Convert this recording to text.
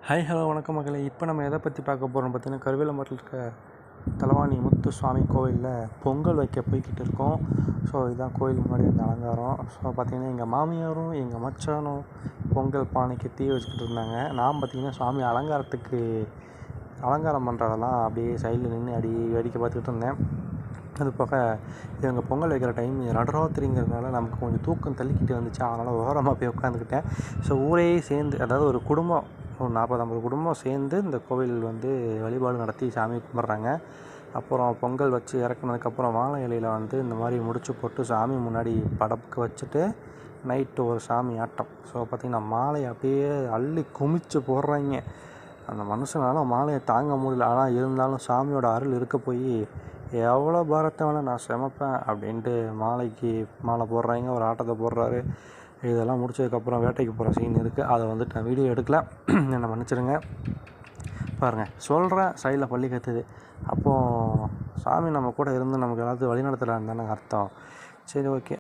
Hi hello வணக்கம் மகளே. இப்போ நம்ம எதை பற்றி பார்க்க போகிறோம் பார்த்தீங்கன்னா, கருவேலம்பட்டில் இருக்க தலவாணி முத்துசுவாமி கோவிலில் பொங்கல் வைக்க போய்கிட்டு இருக்கோம். ஸோ இதுதான் கோயில் முன்னாடி இருந்த அலங்காரம். ஸோ பார்த்திங்கன்னா எங்கள் மாமியாரும் எங்கள் மச்சானும் பொங்கல் பானைக்கு தீ வச்சுக்கிட்டு இருந்தாங்க. நான் பார்த்திங்கன்னா சாமி அலங்காரம் பண்ணுறதெல்லாம் அப்படியே சைடில் நின்று வேடிக்கை பார்த்துக்கிட்டு இருந்தேன். அது போக இவங்க பொங்கல் வைக்கிற டைம் நடுராத்திரிங்கிறதுனால நமக்கு கொஞ்சம் தூக்கம் தள்ளிக்கிட்டு வந்துச்சு. அதனால் ஓரமாக போய் உட்காந்துக்கிட்டேன். ஸோ ஊரே சேர்ந்து, அதாவது ஒரு குடும்பம், ஒரு 40-50 குடும்பம் சேர்ந்து இந்த கோவில் வழிபாடு நடத்தி சாமி கும்பிட்றாங்க. அப்புறம் பொங்கல் வச்சு இறக்குனதுக்கப்புறம் வாழை இலையில் இந்த மாதிரி முடிச்சு போட்டு சாமி முன்னாடி படப்புக்கு வச்சுட்டு நைட்டு ஒரு சாமி ஆட்டம். ஸோ பார்த்திங்கன்னா மாலையை அப்படியே அள்ளி குமிச்சு போடுறாங்க. அந்த மனுஷனால மாலையை தாங்க முடியல. ஆனால் இருந்தாலும் சாமியோட அருள் இருக்க போய் எவ்வளோ பாரத்தை வேணால் நான் சமைப்பேன் அப்படின்ட்டு மாலை போடுறாங்க. ஒரு ஆட்டத்தை போடுறாரு. இதெல்லாம் முடிச்சதுக்கப்புறம் வேட்டைக்கு போகிற சீன் இருக்குது. அதை நான் வீடியோ எடுக்கல, என்னை மன்னிச்சிடுங்க. பாருங்கள், சொல்கிறேன், சைடில் பள்ளி கத்துது. அப்போது சாமி நம்ம கூட இருந்து நமக்கு எல்லாத்தையும் வழிநடத்துகிறான்னு தானே அர்த்தம். சரி, ஓகே.